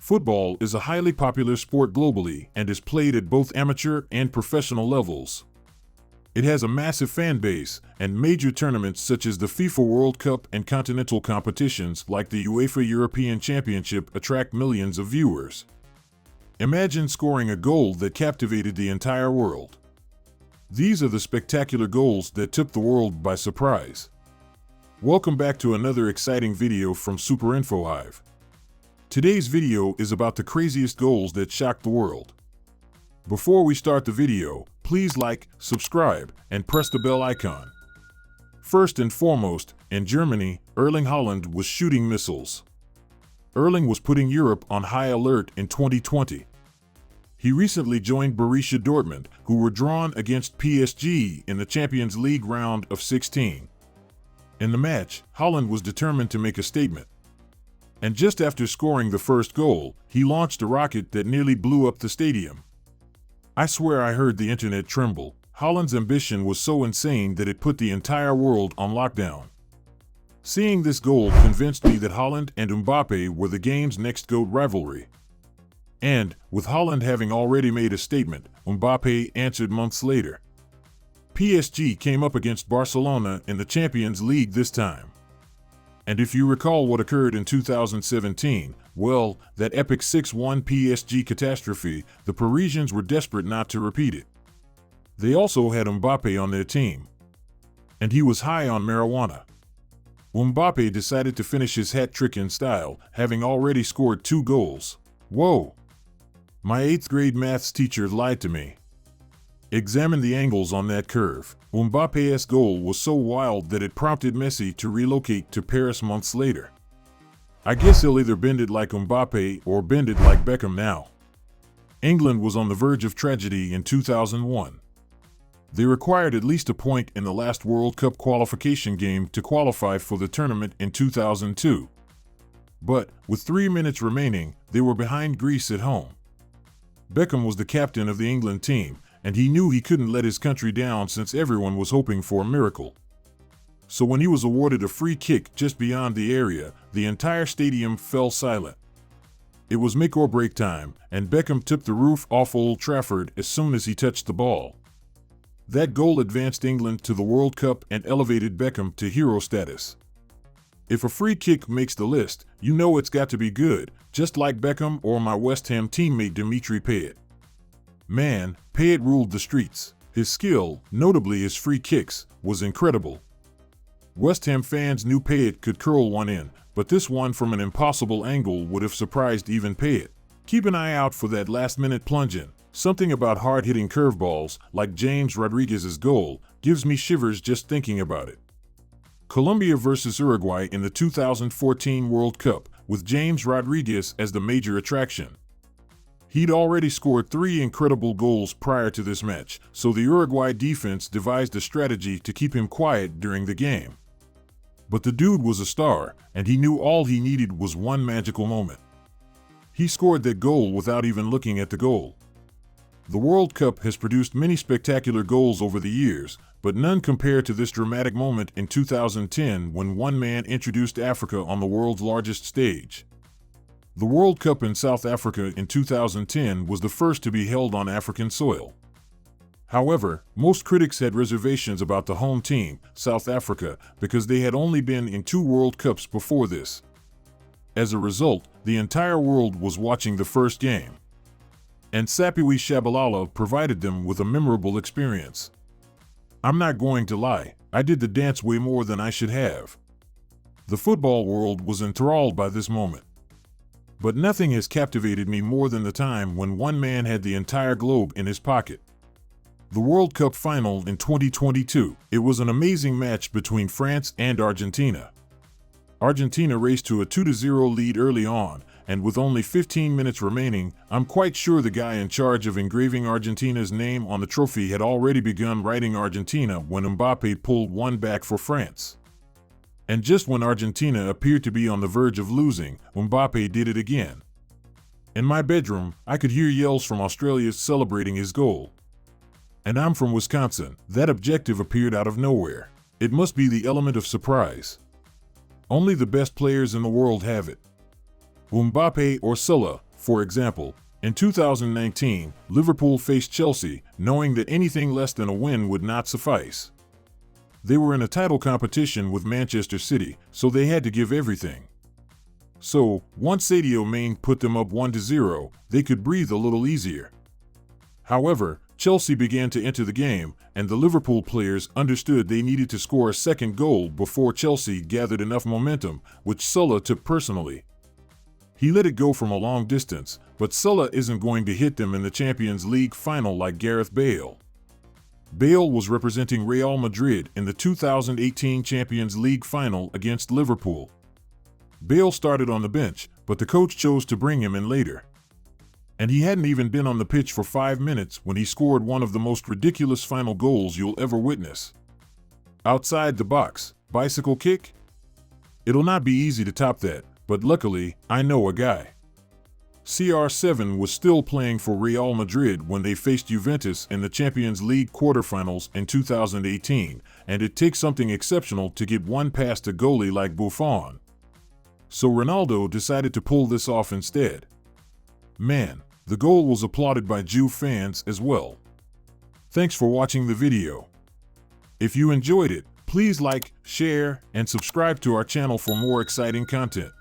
Football is a highly popular sport globally and is played at both amateur and professional levels. It has a massive fan base, and major tournaments such as the FIFA World Cup and continental competitions like the UEFA European Championship attract millions of viewers. Imagine scoring a goal that captivated the entire world. These are the spectacular goals that took the world by surprise. Welcome back to another exciting video from SUPERINFOHIVE. Today's video is about the craziest goals that shocked the world. Before we start the video, please like, subscribe, and press the bell icon. First and foremost, in Germany, Erling Haaland was shooting missiles. Erling was putting Europe on high alert in 2020. He recently joined Borussia Dortmund, who were drawn against PSG in the Champions League round of 16. In the match, Haaland was determined to make a statement. And just after scoring the first goal, he launched a rocket that nearly blew up the stadium. I swear I heard the internet tremble. Haaland's ambition was so insane that it put the entire world on lockdown. Seeing this goal convinced me that Haaland and Mbappe were the game's next GOAT rivalry. And, with Haaland having already made a statement, Mbappe answered months later. PSG came up against Barcelona in the Champions League this time. And if you recall what occurred in 2017, well, that epic 6-1 PSG catastrophe, the Parisians were desperate not to repeat it. They also had Mbappe on their team. And he was high on marijuana. Mbappe decided to finish his hat trick in style, having already scored 2 goals. Whoa! My 8th grade maths teacher lied to me. Examine the angles on that curve. Mbappe's goal was so wild that it prompted Messi to relocate to Paris months later. I guess he'll either bend it like Mbappe or bend it like Beckham now. England was on the verge of tragedy in 2001. They required at least a point in the last World Cup qualification game to qualify for the tournament in 2002. But, with 3 minutes remaining, they were behind Greece at home. Beckham was the captain of the England team, and he knew he couldn't let his country down since everyone was hoping for a miracle. So when he was awarded a free kick just beyond the area, the entire stadium fell silent. It was make or break time, and Beckham took the roof off Old Trafford as soon as he touched the ball. That goal advanced England to the World Cup and elevated Beckham to hero status. If a free kick makes the list, you know it's got to be good, just like Beckham or my West Ham teammate Dimitri Payet. Man, Payet ruled the streets. His skill, notably his free kicks, was incredible. West Ham fans knew Payet could curl one in, but this one from an impossible angle would have surprised even Payet. Keep an eye out for that last-minute plunge-in. Something about hard-hitting curveballs, like James Rodriguez's goal, gives me shivers just thinking about it. Colombia vs. Uruguay in the 2014 World Cup, with James Rodriguez as the major attraction. He'd already scored 3 incredible goals prior to this match, so the Uruguay defense devised a strategy to keep him quiet during the game. But the dude was a star, and he knew all he needed was one magical moment. He scored that goal without even looking at the goal. The World Cup has produced many spectacular goals over the years, but none compare to this dramatic moment in 2010 when one man introduced Africa on the world's largest stage. The World Cup in South Africa in 2010 was the first to be held on African soil. However, most critics had reservations about the home team, South Africa, because they had only been in 2 World Cups before this. As a result, the entire world was watching the first game. And Sapiwi Shabalala provided them with a memorable experience. I'm not going to lie, I did the dance way more than I should have. The football world was enthralled by this moment. But nothing has captivated me more than the time when one man had the entire globe in his pocket. The World Cup final in 2022. It was an amazing match between France and Argentina. Argentina raced to a 2-0 lead early on, and with only 15 minutes remaining, I'm quite sure the guy in charge of engraving Argentina's name on the trophy had already begun writing Argentina when Mbappe pulled one back for France. And just when Argentina appeared to be on the verge of losing, Mbappe did it again. In my bedroom, I could hear yells from Australia celebrating his goal. And I'm from Wisconsin. That objective appeared out of nowhere. It must be the element of surprise. Only the best players in the world have it. Mbappe or Salah, For example, in 2019, Liverpool faced Chelsea, knowing that anything less than a win would not suffice. They were in a title competition with Manchester City, so they had to give everything. So, once Sadio Mane put them up 1-0, they could breathe a little easier. However, Chelsea began to enter the game, and the Liverpool players understood they needed to score a second goal before Chelsea gathered enough momentum, which Salah took personally. He let it go from a long distance, but Salah isn't going to hit them in the Champions League final like Gareth Bale. Bale was representing Real Madrid in the 2018 Champions League final against Liverpool. Bale started on the bench, but the coach chose to bring him in later. And he hadn't even been on the pitch for 5 minutes when he scored one of the most ridiculous final goals you'll ever witness. Outside the box, bicycle kick? It'll not be easy to top that, but luckily, I know a guy. CR7 was still playing for Real Madrid when they faced Juventus in the Champions League quarterfinals in 2018, and it takes something exceptional to get one past a goalie like Buffon. So Ronaldo decided to pull this off instead. Man, the goal was applauded by Juve fans as well. Thanks for watching the video. If you enjoyed it, please like, share, and subscribe to our channel for more exciting content.